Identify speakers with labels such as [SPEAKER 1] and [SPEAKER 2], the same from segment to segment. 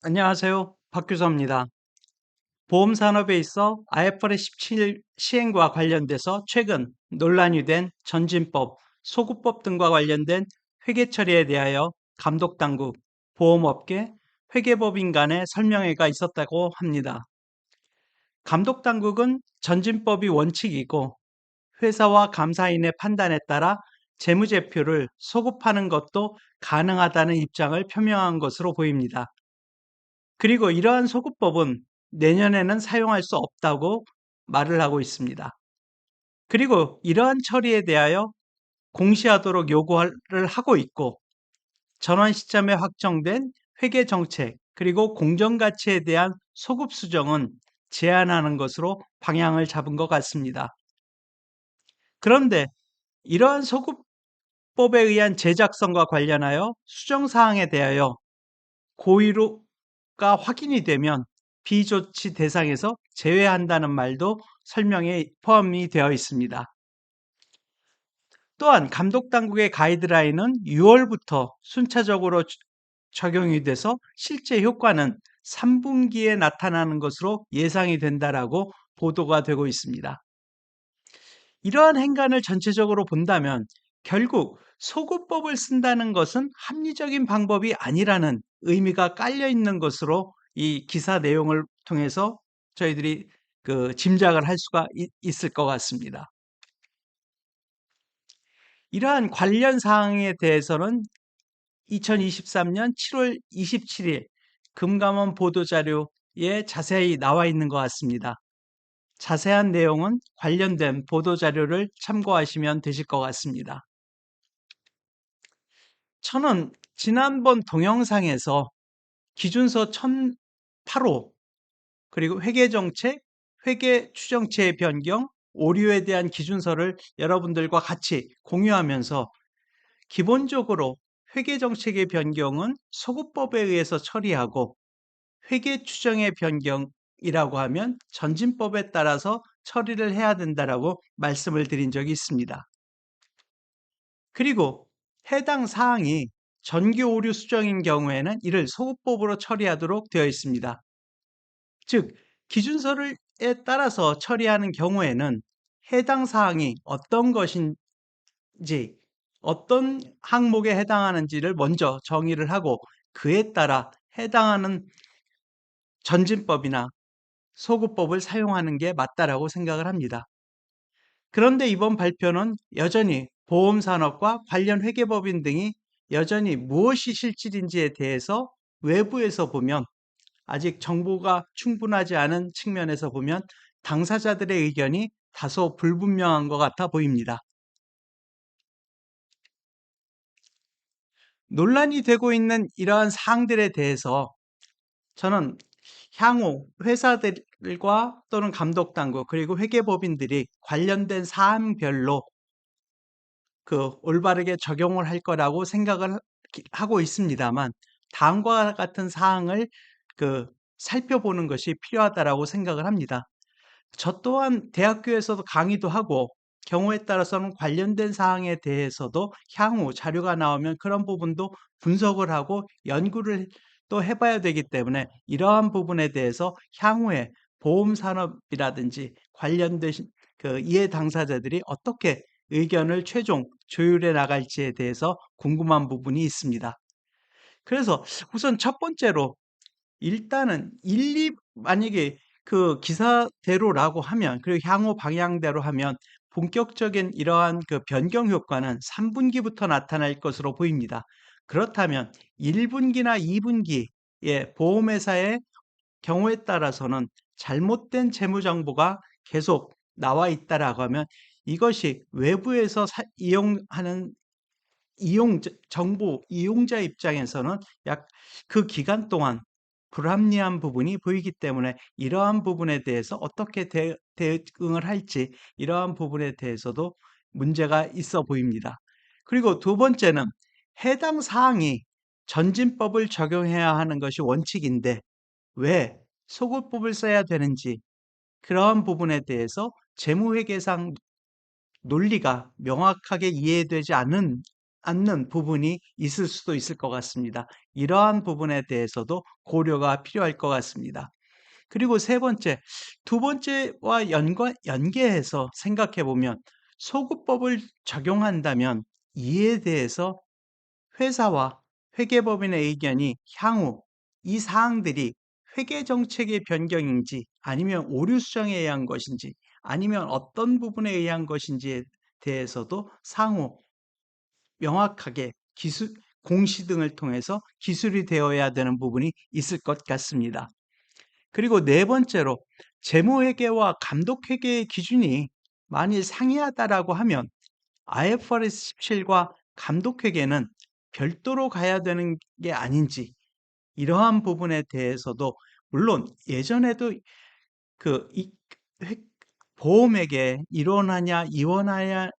[SPEAKER 1] 안녕하세요. 박규서입니다. 보험 산업에 있어 IFRS 17 시행과 관련돼서 최근 논란이 된 전진법, 소구법 등과 관련된 회계 처리에 대하여 감독당국, 보험업계, 회계법인 간의 설명회가 있었다고 합니다. 감독당국은 전진법이 원칙이고 회사와 감사인의 판단에 따라 재무제표를 소급하는 것도 가능하다는 입장을 표명한 것으로 보입니다. 그리고 이러한 소구법은 내년에는 사용할 수 없다고 말을 하고 있습니다. 그리고 이러한 처리에 대하여 공시하도록 요구를 하고 있고 전환 시점에 확정된 회계 정책 그리고 공정가치에 대한 소급 수정은 제한하는 것으로 방향을 잡은 것 같습니다. 그런데 이러한 소급법에 의한 제작성과 관련하여 수정 사항에 대하여 고의로가 확인이 되면 비조치 대상에서 제외한다는 말도 설명에 포함이 되어 있습니다. 또한 감독당국의 가이드라인은 6월부터 순차적으로 적용이 돼서 실제 효과는 3분기에 나타나는 것으로 예상이 된다라고 보도가 되고 있습니다. 이러한 행간을 전체적으로 본다면 결국 소구법을 쓴다는 것은 합리적인 방법이 아니라는 의미가 깔려 있는 것으로 이 기사 내용을 통해서 저희들이 짐작을 할 수가 있을 것 같습니다. 이러한 관련 사항에 대해서는 2023년 7월 27일 금감원 보도자료에 자세히 나와 있는 것 같습니다. 자세한 내용은 관련된 보도자료를 참고하시면 되실 것 같습니다. 저는 지난번 동영상에서 기준서 1008호 그리고 회계정책, 회계추정치의 변경, 오류에 대한 기준서를 여러분들과 같이 공유하면서 기본적으로 회계정책의 변경은 소구법에 의해서 처리하고 회계추정의 변경이라고 하면 전진법에 따라서 처리를 해야 된다라고 말씀을 드린 적이 있습니다. 그리고 해당 사항이 전기 오류 수정인 경우에는 이를 소급법으로 처리하도록 되어 있습니다. 즉, 기준서에 따라서 처리하는 경우에는 해당 사항이 어떤 것인지, 어떤 항목에 해당하는지를 먼저 정의를 하고 그에 따라 해당하는 전진법이나 소급법을 사용하는 게 맞다라고 생각을 합니다. 그런데 이번 발표는 여전히 보험산업과 관련 회계법인 등이 여전히 무엇이 실질인지에 대해서 외부에서 보면 아직 정보가 충분하지 않은 측면에서 보면 당사자들의 의견이 다소 불분명한 것 같아 보입니다. 논란이 되고 있는 이러한 사항들에 대해서 저는 향후 회사들과 또는 감독당국 그리고 회계법인들이 관련된 사안별로 올바르게 적용을 할 거라고 생각을 하고 있습니다만 다음과 같은 사항을 살펴보는 것이 필요하다라고 생각을 합니다. 저 또한 대학교에서도 강의도 하고 경우에 따라서는 관련된 사항에 대해서도 향후 자료가 나오면 그런 부분도 분석을 하고 연구를 또 해봐야 되기 때문에 이러한 부분에 대해서 향후에 보험산업이라든지 관련된 이해 당사자들이 어떻게 의견을 최종 조율해 나갈지에 대해서 궁금한 부분이 있습니다. 그래서 우선 첫 번째로 일단은 만약에 기사대로라고 하면 그리고 향후 방향대로 하면 본격적인 이러한 변경 효과는 3분기부터 나타날 것으로 보입니다. 그렇다면 1분기나 2분기에 보험회사의 경우에 따라서는 잘못된 재무 정보가 계속 나와 있다라고 하면 이것이 외부에서 이용하는 정보 이용자 입장에서는 그 기간 동안 불합리한 부분이 보이기 때문에 이러한 부분에 대해서 어떻게 대응을 할지 이러한 부분에 대해서도 문제가 있어 보입니다. 그리고 두 번째는 해당 사항이 전진법을 적용해야 하는 것이 원칙인데 왜 소급법을 써야 되는지 그러한 부분에 대해서 재무회계상 논리가 명확하게 이해되지 않는 않는 부분이 있을 수도 있을 것 같습니다. 이러한 부분에 대해서도 고려가 필요할 것 같습니다. 그리고 세 번째, 두 번째와 연계해서 생각해 보면 소급법을 적용한다면 이에 대해서 회사와 회계법인의 의견이 향후 이 사항들이 회계 정책의 변경인지 아니면 오류 수정에 의한 것인지 아니면 어떤 부분에 의한 것인지에 대해서도 상호 명확하게 공시 등을 통해서 기술이 되어야 되는 부분이 있을 것 같습니다. 그리고 네 번째로 재무회계와 감독회계의 기준이 만일 상이하다라고 하면 IFRS 17과 감독회계는 별도로 가야 되는 게 아닌지 이러한 부분에 대해서도 물론 예전에도 그 보험회계 일원하냐 이원하냐의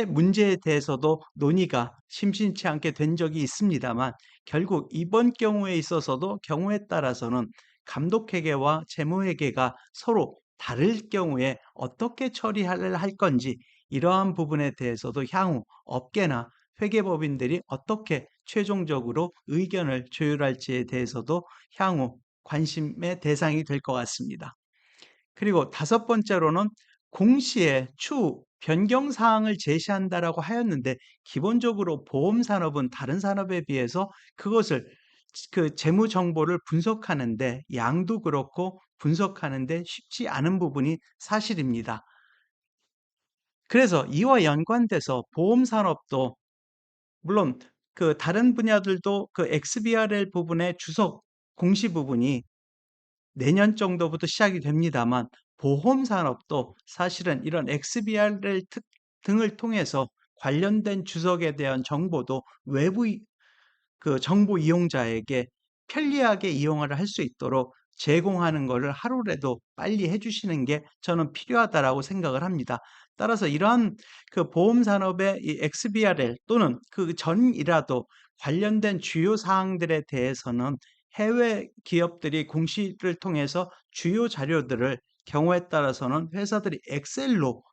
[SPEAKER 1] 문제에 대해서도 논의가 심심치 않게 된 적이 있습니다만 결국 이번 경우에 있어서도 경우에 따라서는 감독회계와 재무회계가 서로 다를 경우에 어떻게 처리를 할 건지 이러한 부분에 대해서도 향후 업계나 회계법인들이 어떻게 최종적으로 의견을 조율할지에 대해서도 향후 관심의 대상이 될 것 같습니다. 그리고 다섯 번째로는 공시에 추후 변경 사항을 제시한다라고 하였는데 기본적으로 보험 산업은 다른 산업에 비해서 그것을 그 재무 정보를 분석하는데 양도 그렇고 분석하는데 쉽지 않은 부분이 사실입니다. 그래서 이와 연관돼서 보험 산업도 물론 그 다른 분야들도 그 XBRL 부분의 주석 공시 부분이 내년 정도부터 시작이 됩니다만 보험 산업도 사실은 이런 XBRL 등을 통해서 관련된 주석에 대한 정보도 외부 그 정보 이용자에게 편리하게 이용을 할 수 있도록 제공하는 것을 하루라도 빨리 해 주시는 게 저는 필요하다라고 생각을 합니다. 따라서 이러한 그 보험 산업의 이 XBRL 또는 그 전이라도 관련된 주요 사항들에 대해서는 해외 기업들이 공시를 통해서 주요 자료들을 경우에 따라서는 회사들이 엑셀로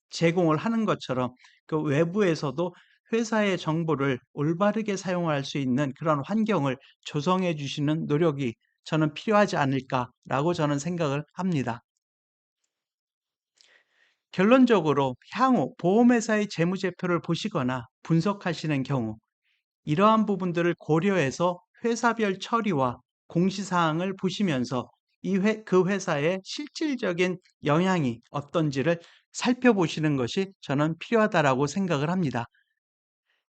[SPEAKER 1] 제공을 하는 것처럼 그 외부에서도 회사의 정보를 올바르게 사용할 수 있는 그런 환경을 조성해 주시는 노력이 저는 필요하지 않을까라고 저는 생각을 합니다. 결론적으로 향후 보험회사의 재무제표를 보시거나 분석하시는 경우 이러한 부분들을 고려해서 회사별 처리와 공시사항을 보시면서 그 회사의 실질적인 영향이 어떤지를 살펴보시는 것이 저는 필요하다라고 생각을 합니다.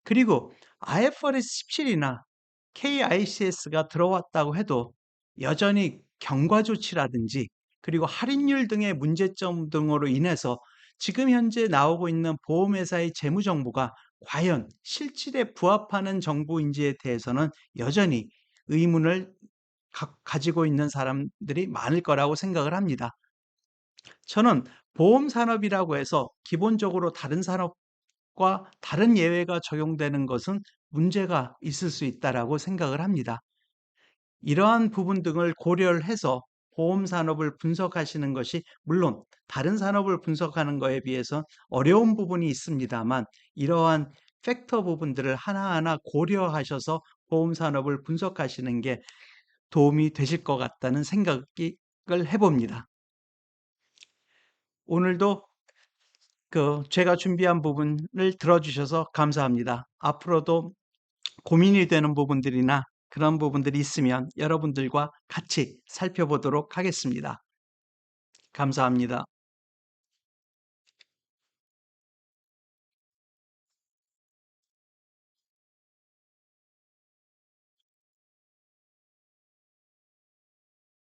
[SPEAKER 1] 그리고 IFRS 17이나 KICS가 들어왔다고 해도 여전히 경과 조치라든지 그리고 할인율 등의 문제점 등으로 인해서 지금 현재 나오고 있는 보험회사의 재무 정보가 과연 실질에 부합하는 정보인지에 대해서는 여전히 의문을 가지고 있는 사람들이 많을 거라고 생각을 합니다. 저는 보험 산업이라고 해서 기본적으로 다른 산업과 다른 예외가 적용되는 것은 문제가 있을 수 있다라고 생각을 합니다. 이러한 부분 등을 고려를 해서 보험 산업을 분석하시는 것이 물론 다른 산업을 분석하는 것에 비해서 어려운 부분이 있습니다만 이러한 팩터 부분들을 하나하나 고려하셔서 보험 산업을 분석하시는 게 도움이 되실 것 같다는 생각을 해봅니다. 오늘도 제가 준비한 부분을 들어주셔서 감사합니다. 앞으로도 고민이 되는 부분들이나 그런 부분들이 있으면 여러분들과 같이 살펴보도록 하겠습니다. 감사합니다.